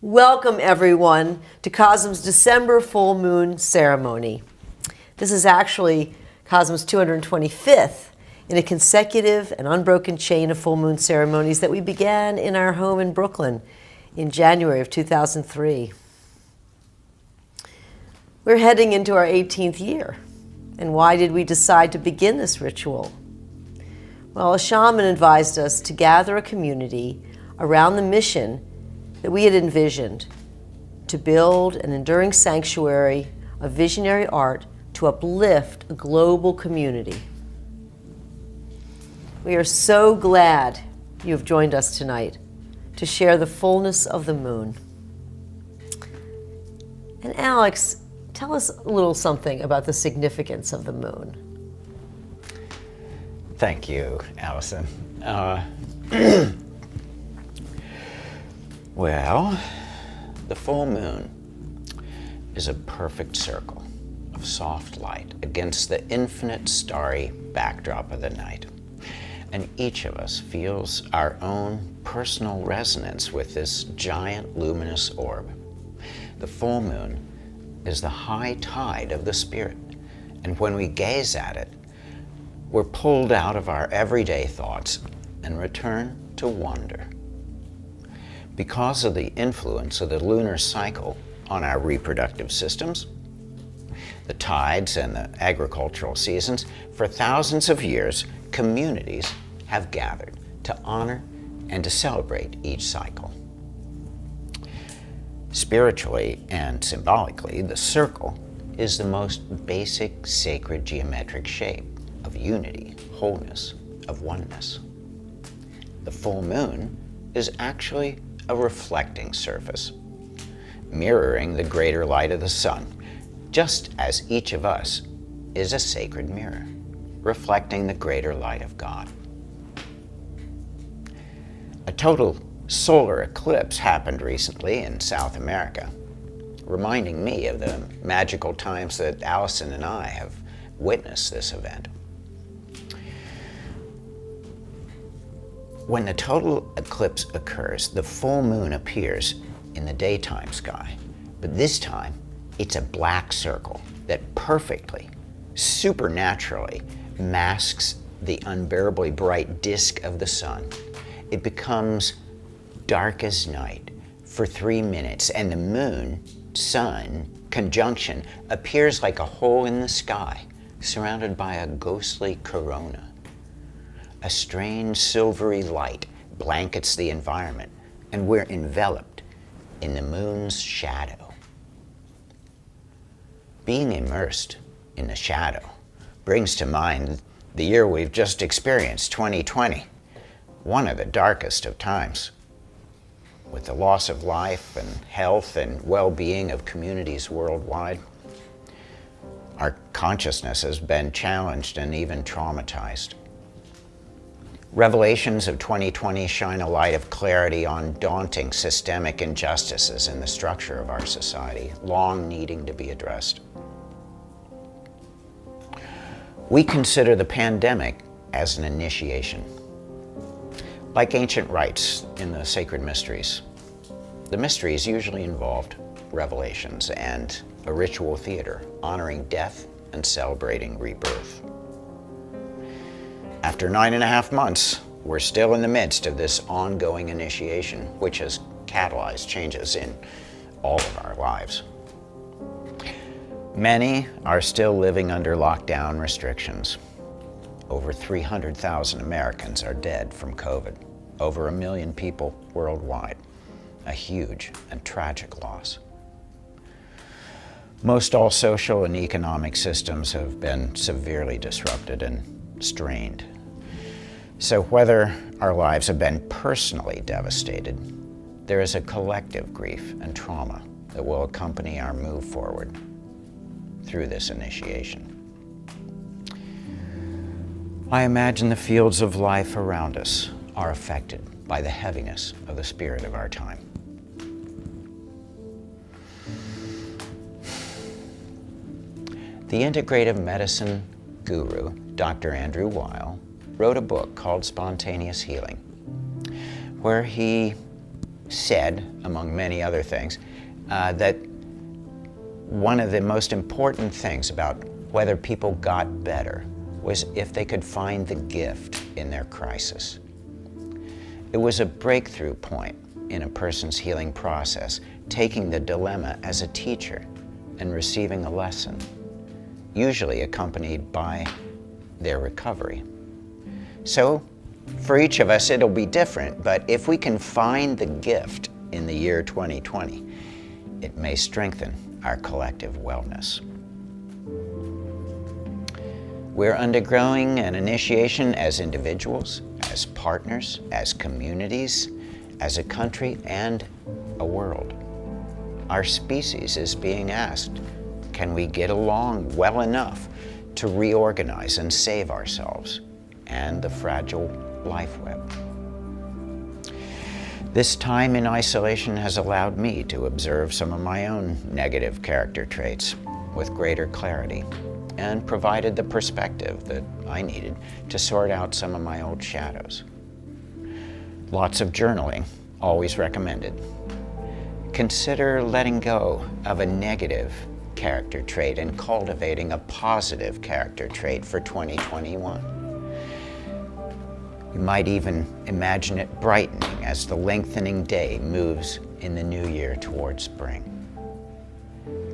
Welcome everyone to Cosm's December full moon ceremony. This is actually Cosm's 225th in a consecutive and unbroken chain of full moon ceremonies that we began in our home in Brooklyn in January of 2003. We're heading into our 18th year. And why did we decide to begin this ritual? Well, a shaman advised us to gather a community around the mission that we had envisioned, to build an enduring sanctuary of visionary art to uplift a global community. We are so glad you have joined us tonight to share the fullness of the moon. And Alex, tell us a little something about the significance of the moon. Thank you, Allison. Well, the full moon is a perfect circle of soft light against the infinite starry backdrop of the night. And each of us feels our own personal resonance with this giant luminous orb. The full moon is the high tide of the spirit, and when we gaze at it, we're pulled out of our everyday thoughts and return to wonder. Because of the influence of the lunar cycle on our reproductive systems, the tides and the agricultural seasons, for thousands of years, communities have gathered to honor and to celebrate each cycle. Spiritually and symbolically, the circle is the most basic sacred geometric shape of unity, wholeness, of oneness. The full moon is actually a reflecting surface, mirroring the greater light of the sun, just as each of us is a sacred mirror, reflecting the greater light of God. A total solar eclipse happened recently in South America, reminding me of the magical times that Allison and I have witnessed this event. When the total eclipse occurs, the full moon appears in the daytime sky, but this time it's a black circle that perfectly, supernaturally masks the unbearably bright disk of the sun. It becomes dark as night for 3 minutes, and the moon-sun conjunction appears like a hole in the sky, surrounded by a ghostly corona. A strange silvery light blankets the environment, and we're enveloped in the moon's shadow. Being immersed in the shadow brings to mind the year we've just experienced, 2020, one of the darkest of times, with the loss of life and health and well-being of communities worldwide. Our consciousness has been challenged and even traumatized. Revelations of 2020 shine a light of clarity on daunting systemic injustices in the structure of our society, long needing to be addressed. We consider the pandemic as an initiation. Like ancient rites in the sacred mysteries, the mysteries usually involved revelations and a ritual theater honoring death and celebrating rebirth. After 9.5 months, we're still in the midst of this ongoing initiation, which has catalyzed changes in all of our lives. Many are still living under lockdown restrictions. Over 300,000 Americans are dead from COVID, over 1 million people worldwide, a huge and tragic loss. Most all social and economic systems have been severely disrupted and strained. So whether our lives have been personally devastated, there is a collective grief and trauma that will accompany our move forward through this initiation. I imagine the fields of life around us are affected by the heaviness of the spirit of our time. The integrative medicine guru, Dr. Andrew Weil, wrote a book called Spontaneous Healing, where he said, among many other things, that one of the most important things about whether people got better was if they could find the gift in their crisis. It was a breakthrough point in a person's healing process, taking the dilemma as a teacher and receiving a lesson, usually accompanied by their recovery. So, for each of us, it'll be different, but if we can find the gift in the year 2020, it may strengthen our collective wellness. We're undergoing an initiation as individuals, as partners, as communities, as a country, and a world. Our species is being asked, can we get along well enough to reorganize and save ourselves and the fragile life web? This time in isolation has allowed me to observe some of my own negative character traits with greater clarity and provided the perspective that I needed to sort out some of my old shadows. Lots of journaling, always recommended. Consider letting go of a negative character trait and cultivating a positive character trait for 2021. You might even imagine it brightening as the lengthening day moves in the new year towards spring.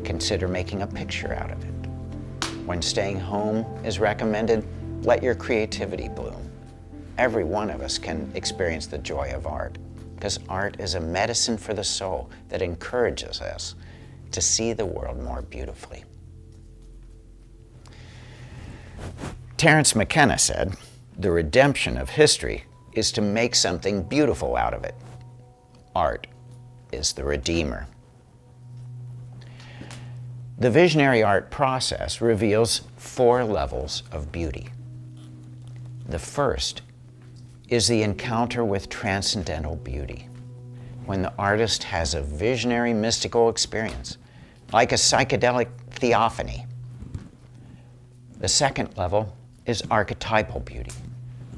Consider making a picture out of it. When staying home is recommended, let your creativity bloom. Every one of us can experience the joy of art, because art is a medicine for the soul that encourages us to see the world more beautifully. Terence McKenna said, "The redemption of history is to make something beautiful out of it. Art is the redeemer." The visionary art process reveals 4 levels of beauty. The first is the encounter with transcendental beauty, when the artist has a visionary mystical experience, like a psychedelic theophany. The second level is archetypal beauty,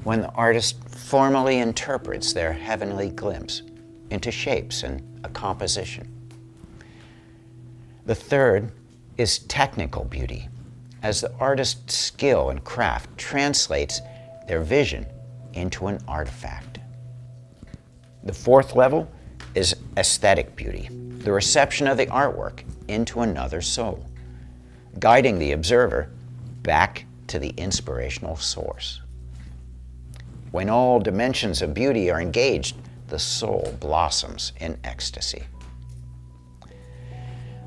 when the artist formally interprets their heavenly glimpse into shapes and a composition. The third is technical beauty, as the artist's skill and craft translates their vision into an artifact. The fourth level is aesthetic beauty, the reception of the artwork into another soul, guiding the observer back to the inspirational source. When all dimensions of beauty are engaged, the soul blossoms in ecstasy.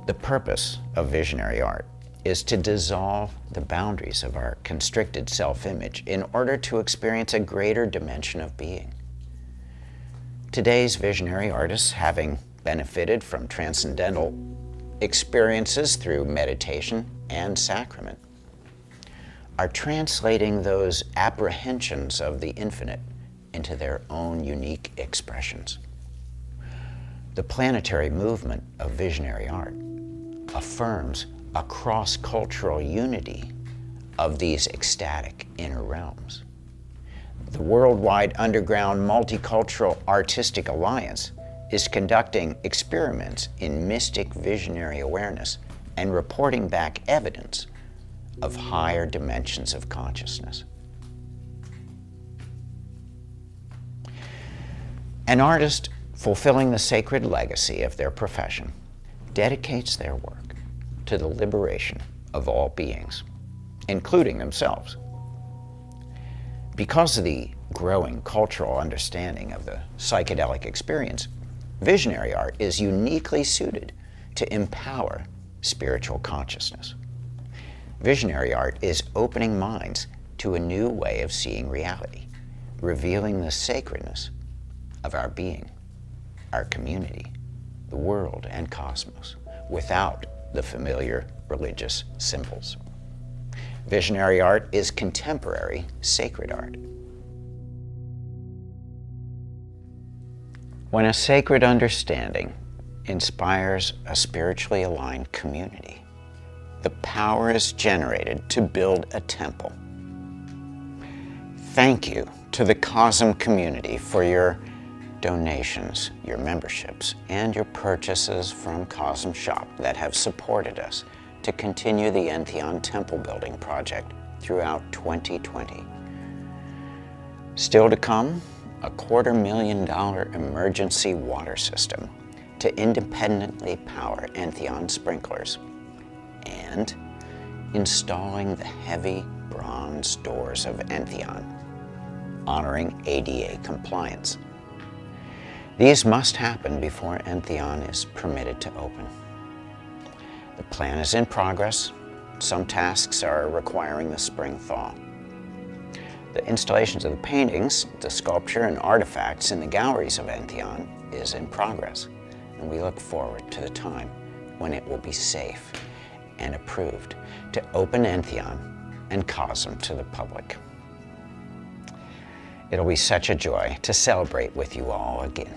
The purpose of visionary art is to dissolve the boundaries of our constricted self-image in order to experience a greater dimension of being. Today's visionary artists, having benefited from transcendental experiences through meditation and sacrament, are translating those apprehensions of the infinite into their own unique expressions. The planetary movement of visionary art affirms a cross-cultural unity of these ecstatic inner realms. The worldwide underground multicultural artistic alliance is conducting experiments in mystic visionary awareness and reporting back evidence of higher dimensions of consciousness. An artist fulfilling the sacred legacy of their profession dedicates their work to the liberation of all beings, including themselves. Because of the growing cultural understanding of the psychedelic experience, visionary art is uniquely suited to empower spiritual consciousness. Visionary art is opening minds to a new way of seeing reality, revealing the sacredness of our being, our community, the world, and cosmos, without the familiar religious symbols. Visionary art is contemporary sacred art. When a sacred understanding inspires a spiritually aligned community, the power is generated to build a temple. Thank you to the Cosm community for your donations, your memberships, and your purchases from Cosm Shop that have supported us to continue the Entheon temple building project throughout 2020. Still to come, a $250,000 emergency water system to independently power Entheon sprinklers, and installing the heavy bronze doors of Entheon, honoring ADA compliance. These must happen before Entheon is permitted to open. The plan is in progress. Some tasks are requiring the spring thaw. The installations of the paintings, the sculpture, and artifacts in the galleries of Entheon is in progress, and we look forward to the time when it will be safe and approved to open Entheon and Cosm to the public. It'll be such a joy to celebrate with you all again.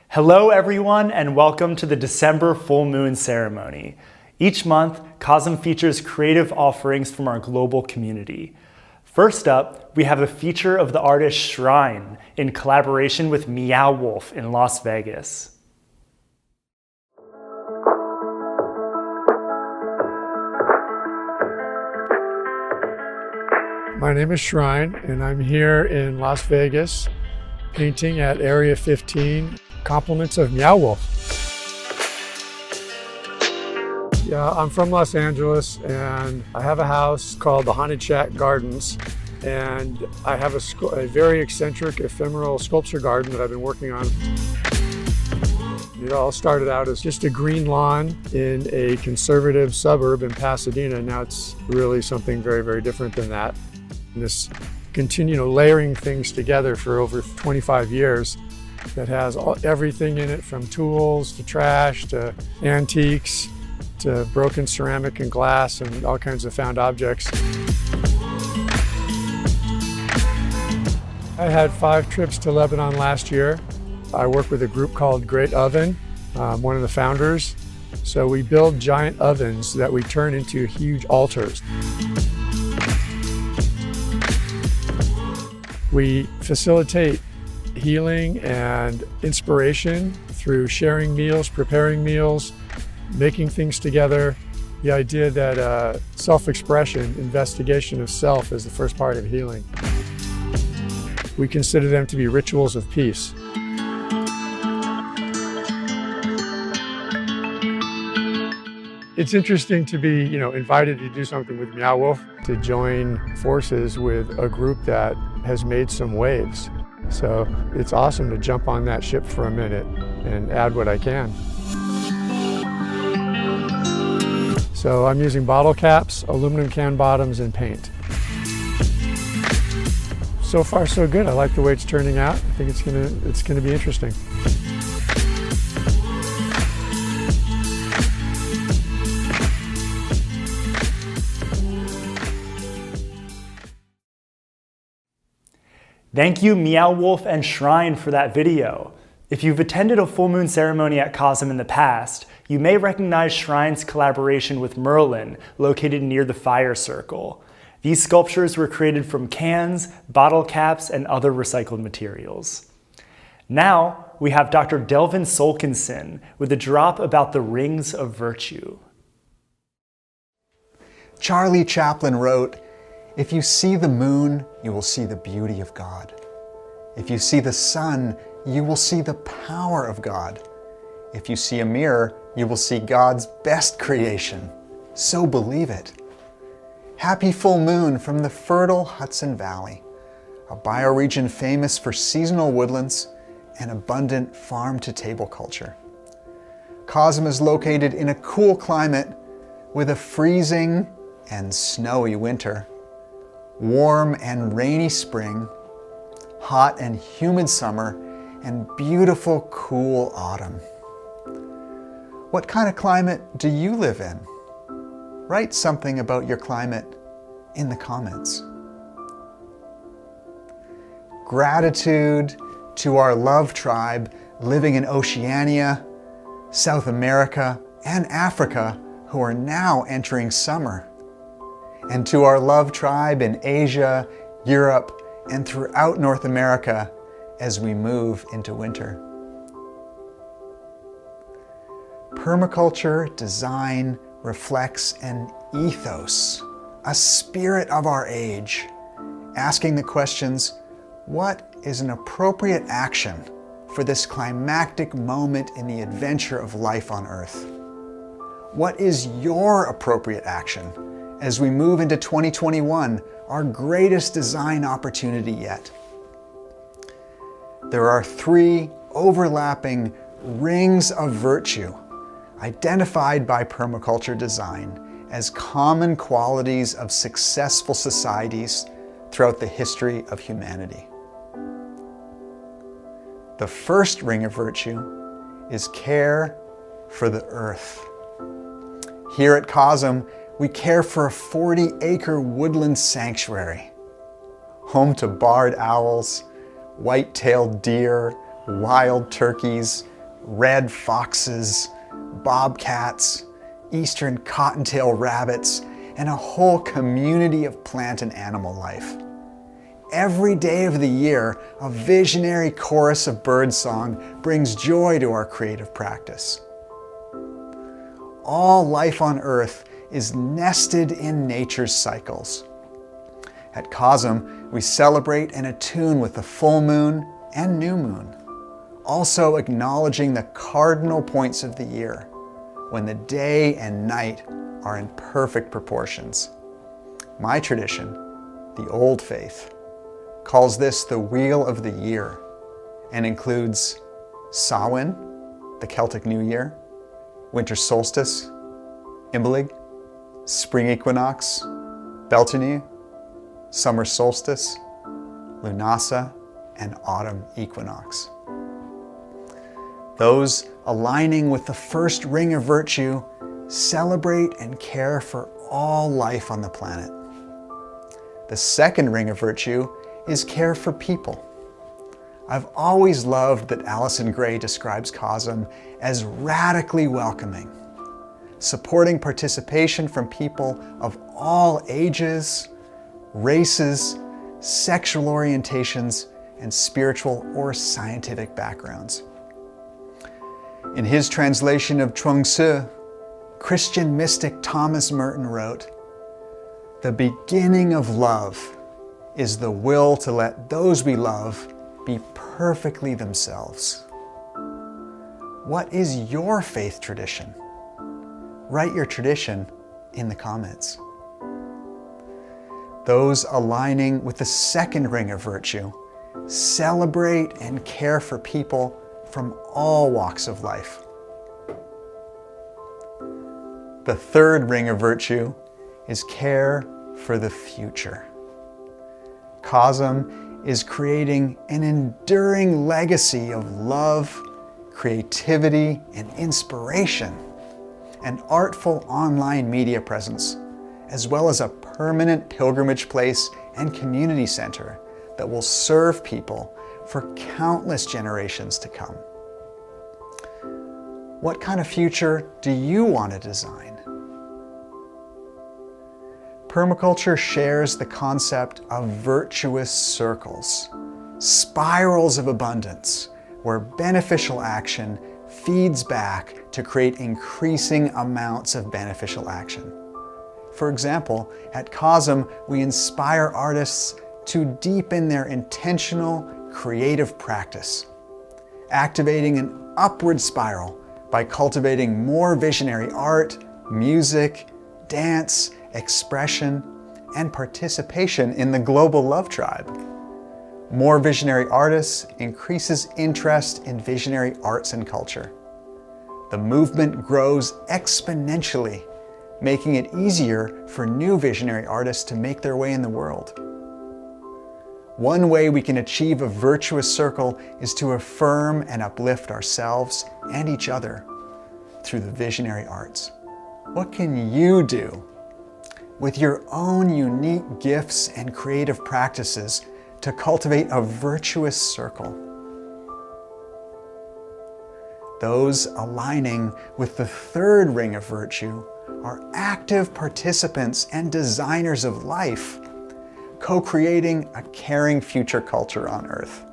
Hello everyone, and welcome to the December full moon ceremony. Each month, Cosm features creative offerings from our global community. First up, we have a feature of the artist Shrine in collaboration with Meow in Las Vegas. My name is Shrine, and I'm here in Las Vegas painting at Area 15, compliments of Meow. Yeah, I'm from Los Angeles, and I have a house called the Haunted Shack Gardens, and I have a very eccentric, ephemeral sculpture garden that I've been working on. It all started out as just a green lawn in a conservative suburb in Pasadena. Now it's really something very, very different than that. And this layering things together for over 25 years that has everything in it, from tools to trash to antiques to broken ceramic and glass and all kinds of found objects. I had 5 trips to Lebanon last year. I work with a group called Grey Oven, one of the founders. So we build giant ovens that we turn into huge altars. We facilitate healing and inspiration through sharing meals, preparing meals, making things together. The idea that self-expression, investigation of self, is the first part of healing. We consider them to be rituals of peace. It's interesting to be, invited to do something with Meow, to join forces with a group that has made some waves. So it's awesome to jump on that ship for a minute and add what I can. So I'm using bottle caps, aluminum can bottoms, and paint. So far, so good. I like the way it's turning out. I think it's gonna be interesting. Thank you, Meow and Shrine, for that video. If you've attended a full moon ceremony at Cosm in the past, you may recognize Shrine's collaboration with Merlin, located near the fire circle. These sculptures were created from cans, bottle caps, and other recycled materials. Now, we have Dr. Delvin Solkinson with a drop about the rings of virtue. Charlie Chaplin wrote, "If you see the moon, you will see the beauty of God. If you see the sun, you will see the power of God. If you see a mirror, you will see God's best creation. So believe it." Happy full moon from the fertile Hudson Valley, a bioregion famous for seasonal woodlands and abundant farm-to-table culture. Cosm is located in a cool climate with a freezing and snowy winter, warm and rainy spring, hot and humid summer, and beautiful, cool autumn. What kind of climate do you live in? Write something about your climate in the comments. Gratitude to our love tribe living in Oceania, South America, and Africa, who are now entering summer, and to our love tribe in Asia, Europe, and throughout North America as we move into winter. Permaculture design reflects an ethos, a spirit of our age, asking the questions, what is an appropriate action for this climactic moment in the adventure of life on Earth? What is your appropriate action as we move into 2021, our greatest design opportunity yet? There are 3 overlapping rings of virtue identified by permaculture design as common qualities of successful societies throughout the history of humanity. The first ring of virtue is care for the earth. Here at COSM, we care for a 40-acre woodland sanctuary, home to barred owls, white-tailed deer, wild turkeys, red foxes, bobcats, eastern cottontail rabbits, and a whole community of plant and animal life. Every day of the year, a visionary chorus of birdsong brings joy to our creative practice. All life on Earth is nested in nature's cycles. At COSM, we celebrate and attune with the full moon and new moon, also acknowledging the cardinal points of the year, when the day and night are in perfect proportions. My tradition, the Old Faith, calls this the Wheel of the Year and includes Samhain, the Celtic New Year, winter solstice, Imbolc, spring equinox, Beltane, summer solstice, Lunasa, and autumn equinox. Those aligning with the first ring of virtue celebrate and care for all life on the planet. The second ring of virtue is care for people. I've always loved that Allyson Grey describes COSM as radically welcoming, supporting participation from people of all ages, races, sexual orientations, and spiritual or scientific backgrounds. In his translation of Chuang Tzu, Christian mystic Thomas Merton wrote, "The beginning of love is the will to let those we love be perfectly themselves." What is your faith tradition? Write your tradition in the comments. Those aligning with the second ring of virtue celebrate and care for people from all walks of life. The third ring of virtue is care for the future. COSM is creating an enduring legacy of love, creativity, and inspiration, an artful online media presence, as well as a permanent pilgrimage place and community center that will serve people for countless generations to come. What kind of future do you want to design? Permaculture shares the concept of virtuous circles, spirals of abundance, where beneficial action feeds back to create increasing amounts of beneficial action. For example, at COSM, we inspire artists to deepen their intentional, creative practice, activating an upward spiral by cultivating more visionary art, music, dance, expression, and participation in the global love tribe. More visionary artists increases interest in visionary arts and culture. The movement grows exponentially, making it easier for new visionary artists to make their way in the world. One way we can achieve a virtuous circle is to affirm and uplift ourselves and each other through the visionary arts. What can you do with your own unique gifts and creative practices to cultivate a virtuous circle? Those aligning with the third ring of virtue are active participants and designers of life, co-creating a caring future culture on Earth.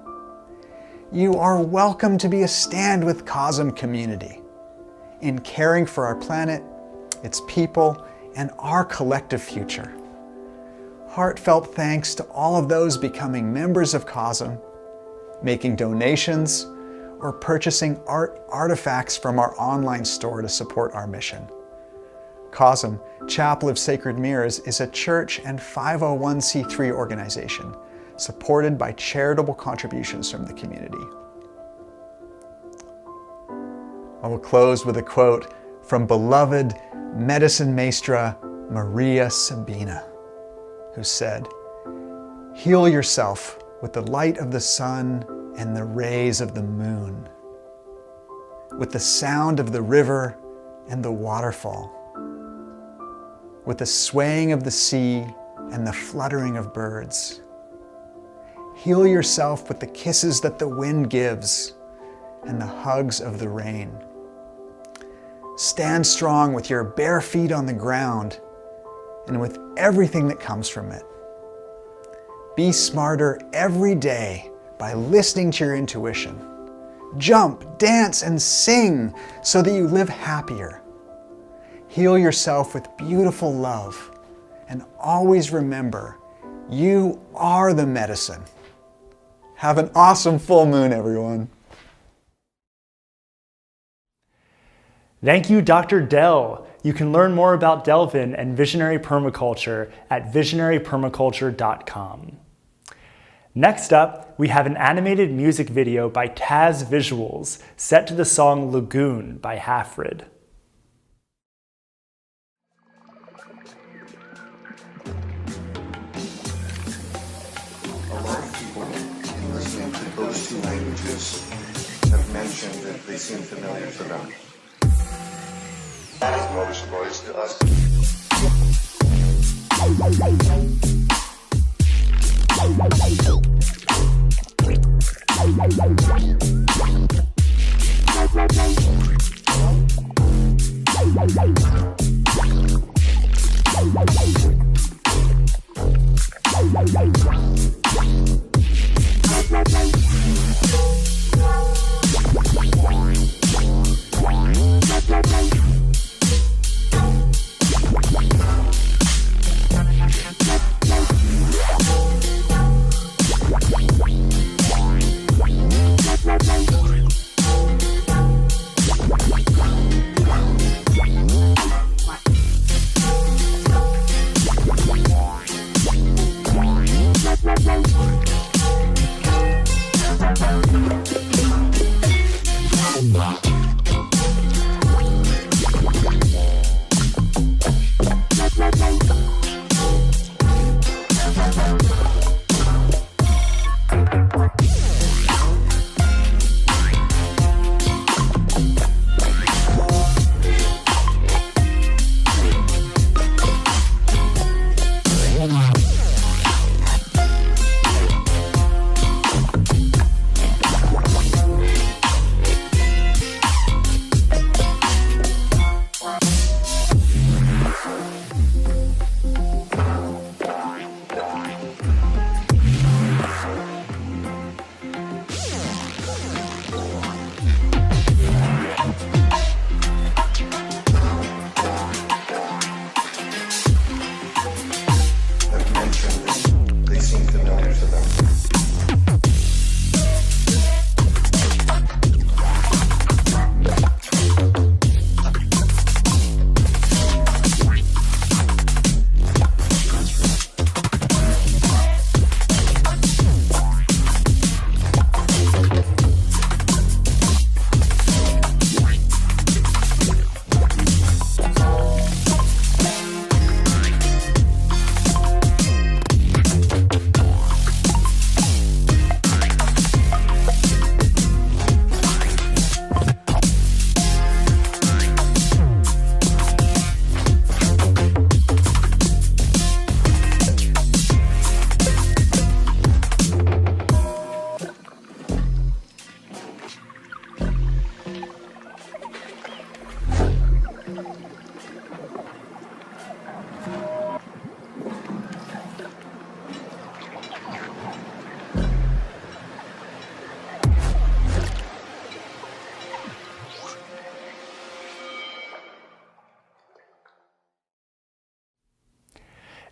You are welcome to be a Stand with COSM community in caring for our planet, its people, and our collective future. Heartfelt thanks to all of those becoming members of COSM, making donations, or purchasing art artifacts from our online store to support our mission. COSM, Chapel of Sacred Mirrors, is a church and 501c3 organization supported by charitable contributions from the community. I will close with a quote from beloved medicine maestra Maria Sabina, who said, "Heal yourself with the light of the sun and the rays of the moon, with the sound of the river and the waterfall, with the swaying of the sea and the fluttering of birds. Heal yourself with the kisses that the wind gives and the hugs of the rain. Stand strong with your bare feet on the ground and with everything that comes from it. Be smarter every day by listening to your intuition. Jump, dance, and sing so that you live happier. Heal yourself with beautiful love, and always remember, you are the medicine." Have an awesome full moon, everyone. Thank you, Dr. Dell. You can learn more about Delvin and Visionary Permaculture at visionarypermaculture.com. Next up, we have an animated music video by TAS Visuals set to the song Lagoon by Halfred. A lot of people listening to those two languages have mentioned that they seem familiar to them. That is no surprise to us.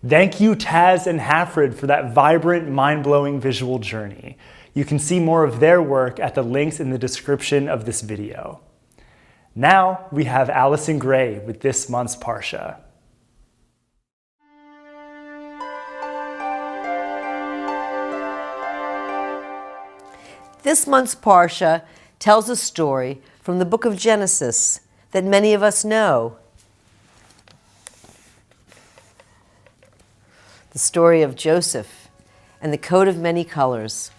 Thank you, TAS and Halfred, for that vibrant, mind-blowing visual journey. You can see more of their work at the links in the description of this video. Now we have Allyson Grey with this month's Parsha. This month's Parsha tells a story from the book of Genesis that many of us know. The story of Joseph and the coat of many colors.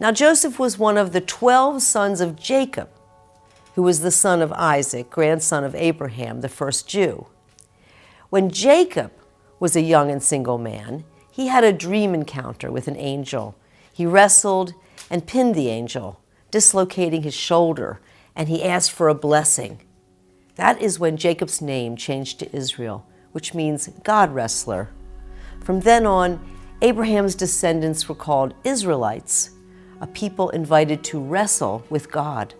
Now Joseph was one of the 12 sons of Jacob, who was the son of Isaac, grandson of Abraham, the first Jew. When Jacob was a young and single man, he had a dream encounter with an angel. He wrestled and pinned the angel, dislocating his shoulder, and he asked for a blessing. That is when Jacob's name changed to Israel, which means God wrestler. From then on, Abraham's descendants were called Israelites, a people invited to wrestle with God.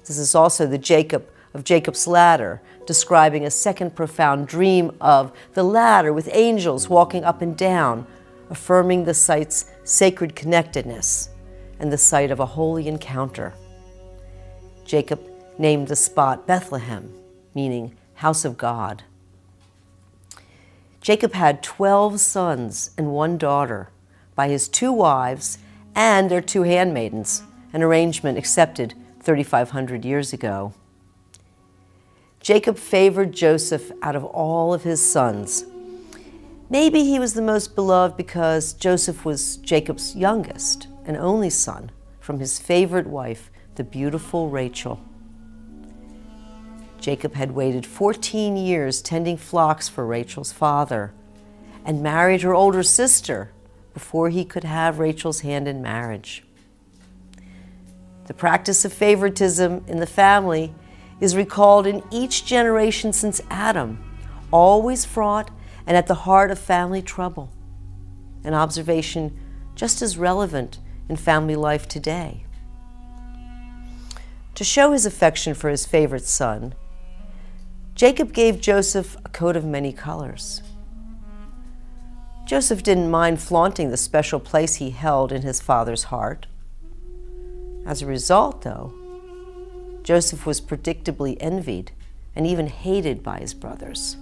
This is also the Jacob of Jacob's ladder, describing a second profound dream of the ladder with angels walking up and down, affirming the site's sacred connectedness and the site of a holy encounter. Jacob named the spot Bethlehem, meaning house of God. Jacob had 12 sons and 1 daughter by his 2 wives and their 2 handmaidens, an arrangement accepted 3,500 years ago. Jacob favored Joseph out of all of his sons. Maybe he was the most beloved because Joseph was Jacob's youngest and only son from his favorite wife, the beautiful Rachel. Jacob had waited 14 years tending flocks for Rachel's father and married her older sister before he could have Rachel's hand in marriage. The practice of favoritism in the family is recalled in each generation since Adam, always fraught and at the heart of family trouble, an observation just as relevant in family life today. To show his affection for his favorite son, Jacob gave Joseph a coat of many colors. Joseph didn't mind flaunting the special place he held in his father's heart. As a result, though, Joseph was predictably envied and even hated by his brothers.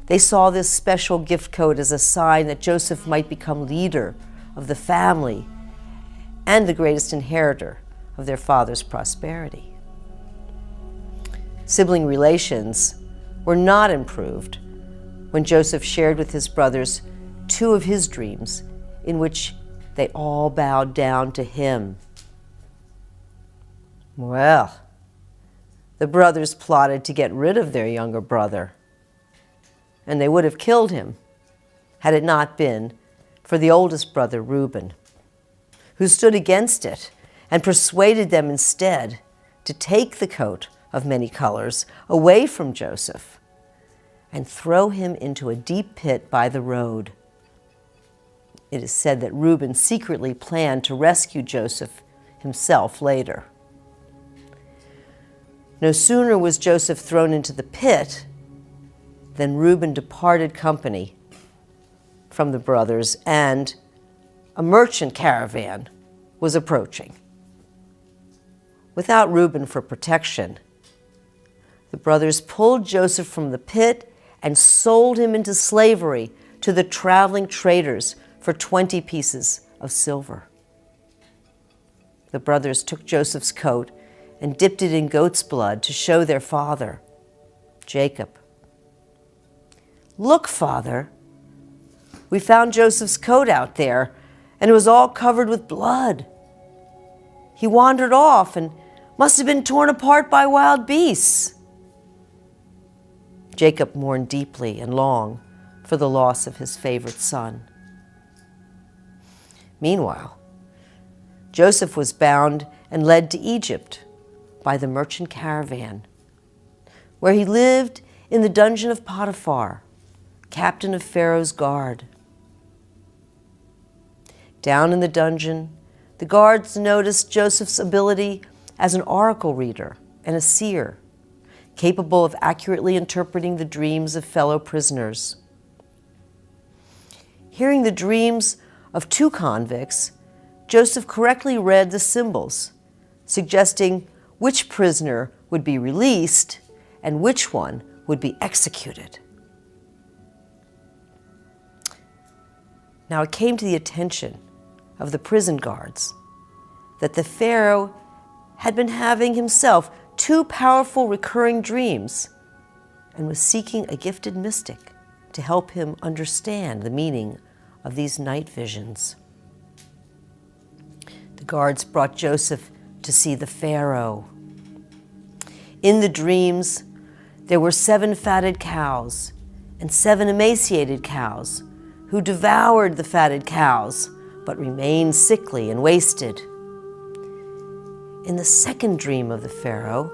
They saw this special gift coat as a sign that Joseph might become leader of the family and the greatest inheritor of their father's prosperity. Sibling relations were not improved when Joseph shared with his brothers 2 of his dreams in which they all bowed down to him. Well, the brothers plotted to get rid of their younger brother, and they would have killed him had it not been for the oldest brother, Reuben, who stood against it and persuaded them instead to take the coat of many colors away from Joseph and throw him into a deep pit by the road. It is said that Reuben secretly planned to rescue Joseph himself later. No sooner was Joseph thrown into the pit than Reuben departed company from the brothers, and a merchant caravan was approaching. Without Reuben for protection, the brothers pulled Joseph from the pit and sold him into slavery to the traveling traders for 20 pieces of silver. The brothers took Joseph's coat and dipped it in goat's blood to show their father, Jacob. "Look, Father, we found Joseph's coat out there, and it was all covered with blood. He wandered off and must have been torn apart by wild beasts." Jacob mourned deeply and long for the loss of his favorite son. Meanwhile, Joseph was bound and led to Egypt by the merchant caravan, where he lived in the dungeon of Potiphar, captain of Pharaoh's guard. Down in the dungeon, the guards noticed Joseph's ability as an oracle reader and a seer, capable of accurately interpreting the dreams of fellow prisoners. Hearing the dreams of two convicts, Joseph correctly read the symbols, suggesting which prisoner would be released and which one would be executed. Now it came to the attention of the prison guards that the Pharaoh had been having himself two powerful recurring dreams and was seeking a gifted mystic to help him understand the meaning of these night visions. The guards brought Joseph to see the Pharaoh. In the dreams, there were 7 fatted cows and 7 emaciated cows who devoured the fatted cows but remained sickly and wasted. In the second dream of the Pharaoh,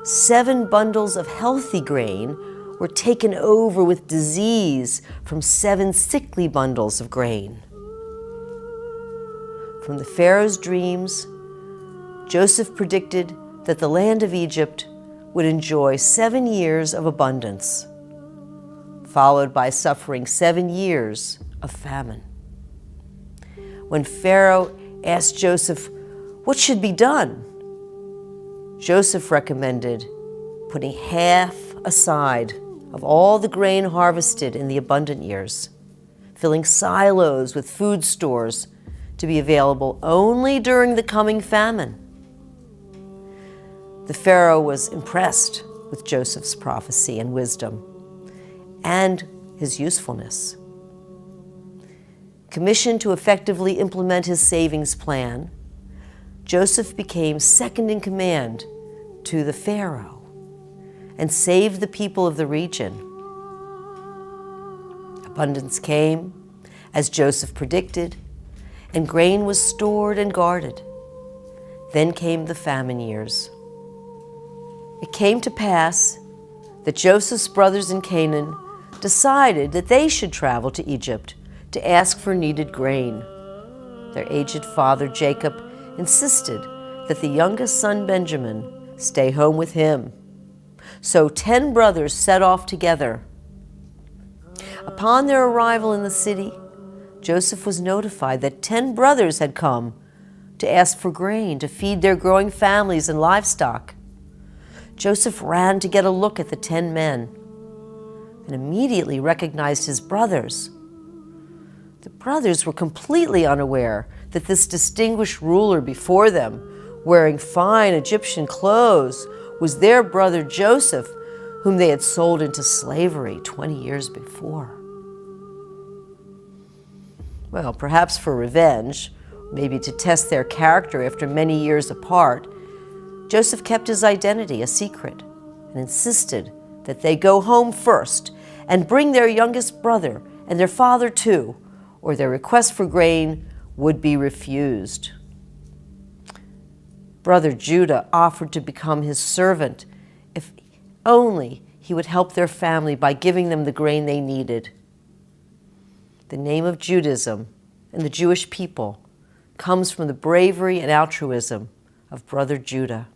7 bundles of healthy grain were taken over with disease from 7 sickly bundles of grain. From the Pharaoh's dreams, Joseph predicted that the land of Egypt would enjoy 7 years of abundance, followed by suffering 7 years of famine. When Pharaoh asked Joseph what should be done, Joseph recommended putting half aside of all the grain harvested in the abundant years, filling silos with food stores to be available only during the coming famine. The Pharaoh was impressed with Joseph's prophecy and wisdom and his usefulness. Commissioned to effectively implement his savings plan, Joseph became second in command to the Pharaoh and saved the people of the region. Abundance came, as Joseph predicted, and grain was stored and guarded. Then came the famine years. It came to pass that Joseph's brothers in Canaan decided that they should travel to Egypt to ask for needed grain. Their aged father Jacob insisted that the youngest son Benjamin stay home with him. So 10 brothers set off together. Upon their arrival in the city, Joseph was notified that 10 brothers had come to ask for grain to feed their growing families and livestock. Joseph ran to get a look at the 10 men and immediately recognized his brothers. The brothers were completely unaware that this distinguished ruler before them, wearing fine Egyptian clothes, was their brother Joseph, whom they had sold into slavery 20 years before. Well, perhaps for revenge, maybe to test their character after many years apart, Joseph kept his identity a secret and insisted that they go home first and bring their youngest brother and their father too, or their request for grain would be refused. Brother Judah offered to become his servant if only he would help their family by giving them the grain they needed. The name of Judaism and the Jewish people comes from the bravery and altruism of Brother Judah.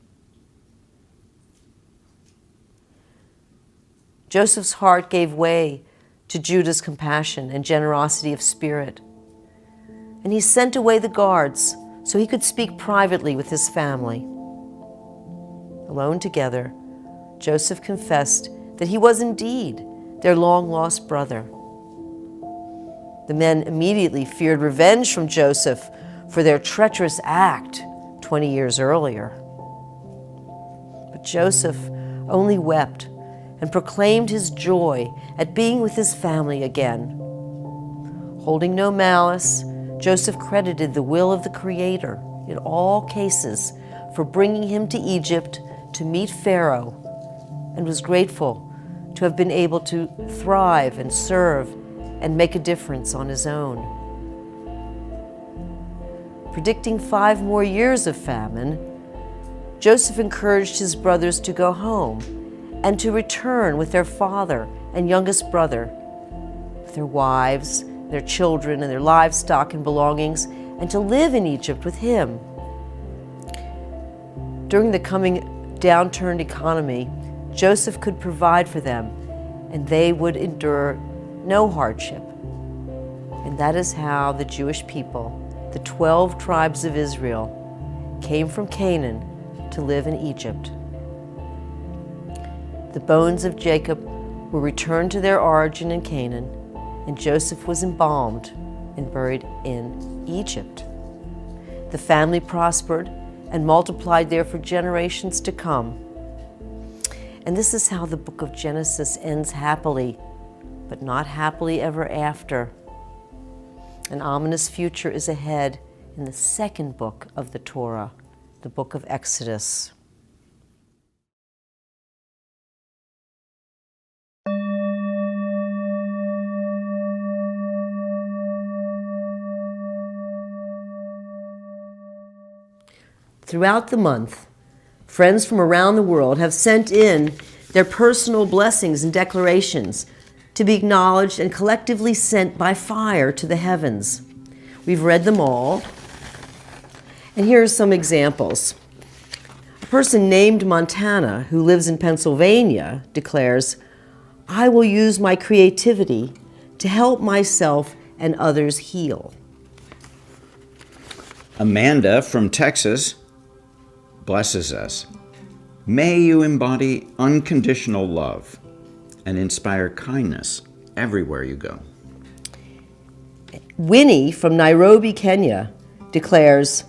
Joseph's heart gave way to Judah's compassion and generosity of spirit, and he sent away the guards so he could speak privately with his family. Alone together, Joseph confessed that he was indeed their long-lost brother. The men immediately feared revenge from Joseph for their treacherous act 20 years earlier. But Joseph only wept and proclaimed his joy at being with his family again. Holding no malice, Joseph credited the will of the Creator in all cases for bringing him to Egypt to meet Pharaoh, and was grateful to have been able to thrive and serve and make a difference on his own. Predicting 5 more years of famine, Joseph encouraged his brothers to go home and to return with their father and youngest brother, with their wives, their children, and their livestock and belongings, and to live in Egypt with him. During the coming downturned economy, Joseph could provide for them, and they would endure no hardship. And And that is how the Jewish people, the 12 tribes of Israel, came from Canaan to live in Egypt. The bones of Jacob were returned to their origin in Canaan, and Joseph was embalmed and buried in Egypt. The family prospered and multiplied there for generations to come. And this is how the book of Genesis ends happily, but not happily ever after. An ominous future is ahead in the second book of the Torah, the book of Exodus. Throughout the month, friends from around the world have sent in their personal blessings and declarations to be acknowledged and collectively sent by fire to the heavens. We've read them all, and here are some examples. A person named Montana, who lives in Pennsylvania, declares, "I will use my creativity to help myself and others heal." Amanda from Texas blesses us. May you embody unconditional love and inspire kindness everywhere you go. Winnie from Nairobi, Kenya, declares,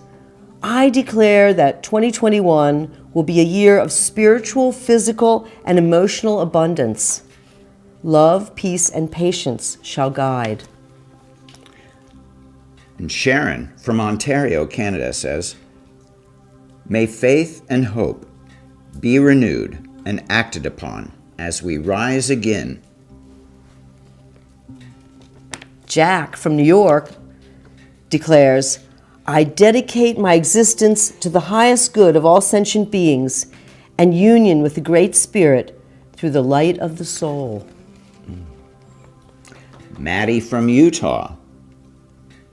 "I declare that 2021 will be a year of spiritual, physical, and emotional abundance. Love, peace, and patience shall guide." And Sharon from Ontario, Canada says, "May faith and hope be renewed and acted upon as we rise again." Jack from New York declares, "I dedicate my existence to the highest good of all sentient beings and union with the Great Spirit through the light of the soul." Maddie from Utah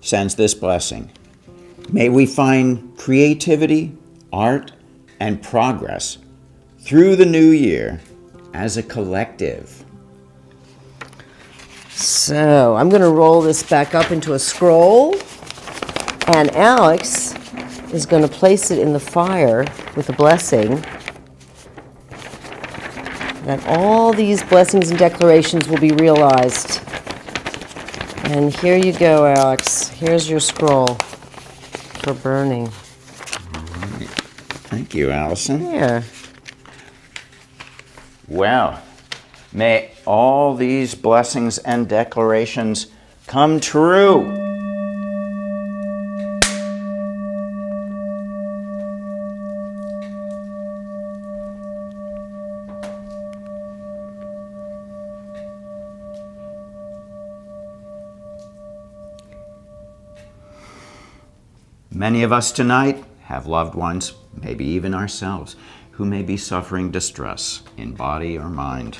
sends this blessing. May we find creativity, art, and progress through the new year as a collective. So I'm going to roll this back up into a scroll, and Alex is going to place it in the fire with a blessing. That all these blessings and declarations will be realized. And here you go, Alex. Here's your scroll for burning. Thank you, Allison. Yeah. Well, may all these blessings and declarations come true. Many of us tonight have loved ones, maybe even ourselves, who may be suffering distress in body or mind.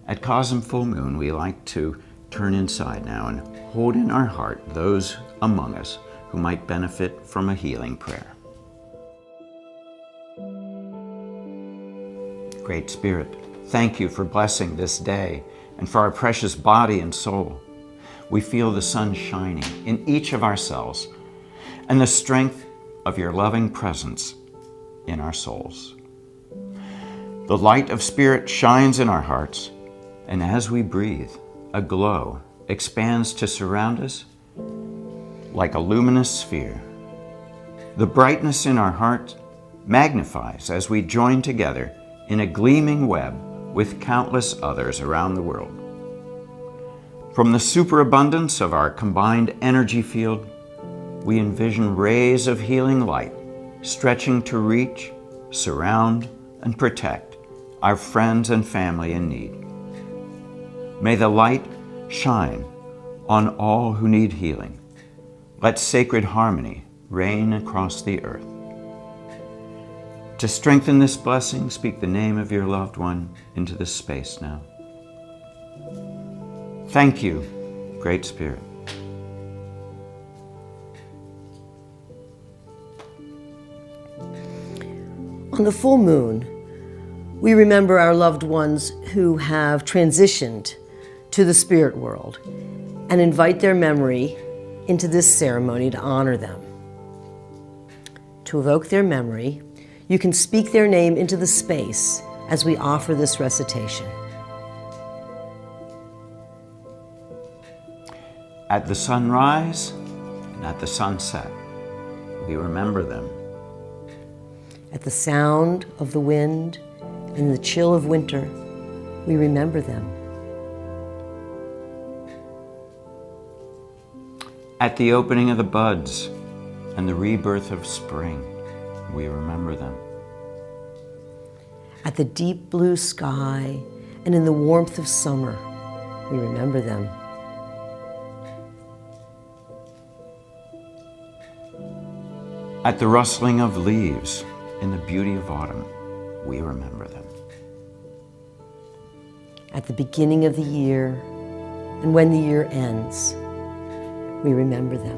At Cosm Full Moon, we like to turn inside now and hold in our heart those among us who might benefit from a healing prayer. Great Spirit, thank you for blessing this day and for our precious body and soul. We feel the sun shining in each of our cells and the strength of your loving presence in our souls. The light of Spirit shines in our hearts, and as we breathe, a glow expands to surround us like a luminous sphere. The brightness in our heart magnifies as we join together in a gleaming web with countless others around the world. From the superabundance of our combined energy field, we envision rays of healing light stretching to reach, surround, and protect our friends and family in need. May the light shine on all who need healing. Let sacred harmony reign across the earth. To strengthen this blessing, speak the name of your loved one into this space now. Thank you, Great Spirit. On the full moon, we remember our loved ones who have transitioned to the spirit world. and invite their memory into this ceremony to honor them. To evoke their memory, you can speak their name into the space as we offer this recitation. At the sunrise and at the sunset, we remember them. At the sound of the wind and the chill of winter, we remember them. At the opening of the buds and the rebirth of spring, we remember them. At the deep blue sky and in the warmth of summer, we remember them. At the rustling of leaves in the beauty of autumn, we remember them. At the beginning of the year and when the year ends, we remember them.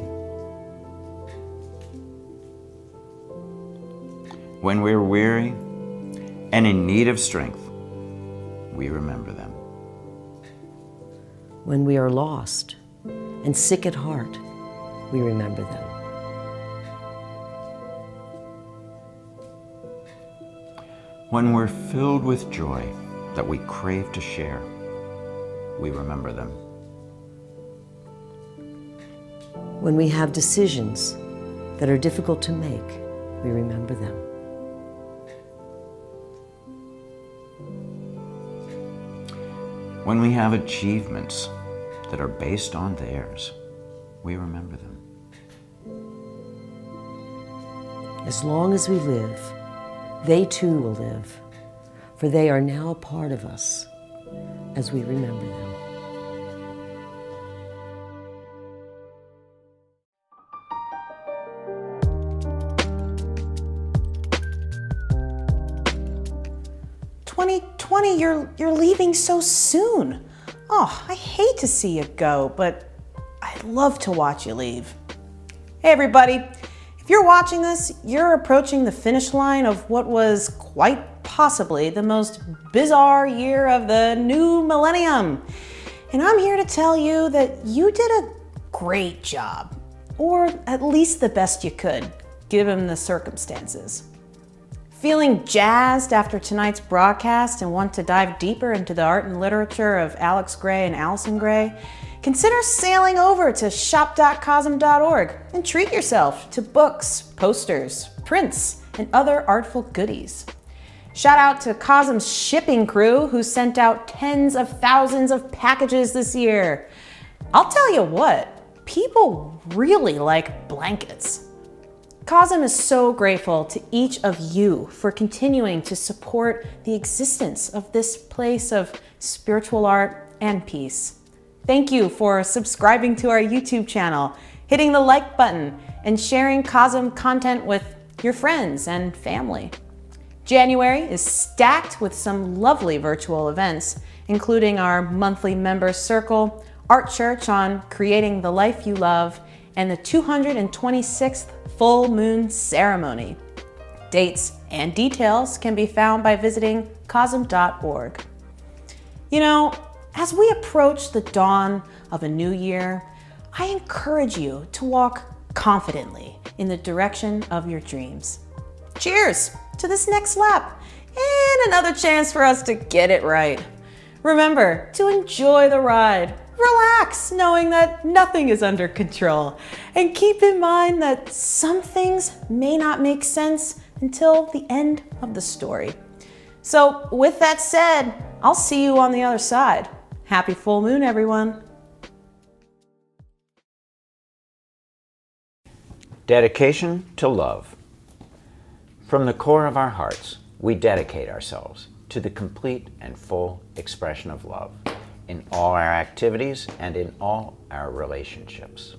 When we're weary and in need of strength, we remember them. When we are lost and sick at heart, we remember them. When we're filled with joy that we crave to share, we remember them. When we have decisions that are difficult to make, we remember them. When we have achievements that are based on theirs, we remember them. As long as we live, they too will live, for they are now a part of us as we remember them. You're leaving so soon. Oh, I hate to see you go, but I'd love to watch you leave. Hey everybody, if you're watching this, you're approaching the finish line of what was quite possibly the most bizarre year of the new millennium. And I'm here to tell you that you did a great job, or at least the best you could, given the circumstances. Feeling jazzed after tonight's broadcast and want to dive deeper into the art and literature of Alex Grey and Allyson Grey? Consider sailing over to shop.cosm.org and treat yourself to books, posters, prints, and other artful goodies. Shout out to Cosm's shipping crew who sent out tens of thousands of packages this year. I'll tell you what, people really like blankets. Cosm is so grateful to each of you for continuing to support the existence of this place of spiritual art and peace. Thank you for subscribing to our YouTube channel, hitting the like button, and sharing Cosm content with your friends and family. January is stacked with some lovely virtual events, including our monthly members circle, art church on creating the life you love, and the 226th full moon ceremony. Dates and details can be found by visiting cosm.org. You know, as we approach the dawn of a new year, I encourage you to walk confidently in the direction of your dreams. Cheers to this next lap and another chance for us to get it right. Remember to enjoy the ride. Relax, knowing that nothing is under control. And keep in mind that some things may not make sense until the end of the story. So with that said, I'll see you on the other side. Happy full moon, everyone. Dedication to love. From the core of our hearts, we dedicate ourselves to the complete and full expression of love in all our activities and in all our relationships.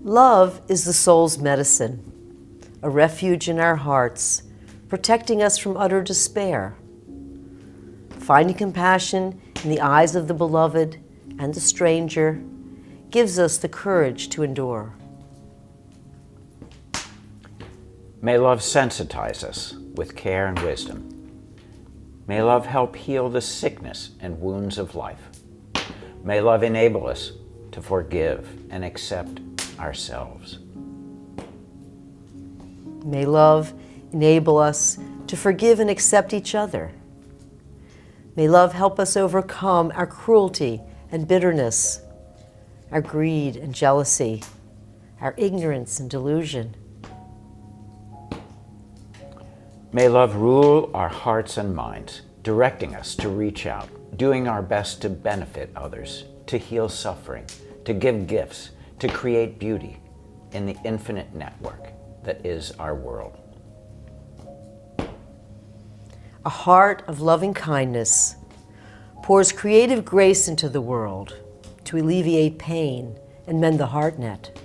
Love is the soul's medicine, a refuge in our hearts, protecting us from utter despair. Finding compassion in the eyes of the beloved and the stranger gives us the courage to endure. May love sensitize us with care and wisdom. May love help heal the sickness and wounds of life. May love enable us to forgive and accept ourselves. May love enable us to forgive and accept each other. May love help us overcome our cruelty and bitterness, our greed and jealousy, our ignorance and delusion. May love rule our hearts and minds, directing us to reach out, doing our best to benefit others, to heal suffering, to give gifts, to create beauty in the infinite network that is our world. A heart of loving kindness pours creative grace into the world to alleviate pain and mend the heart net.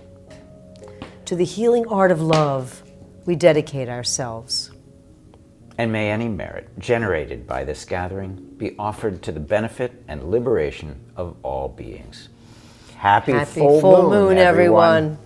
To the healing art of love, we dedicate ourselves. And may any merit generated by this gathering be offered to the benefit and liberation of all beings. Happy full moon, everyone.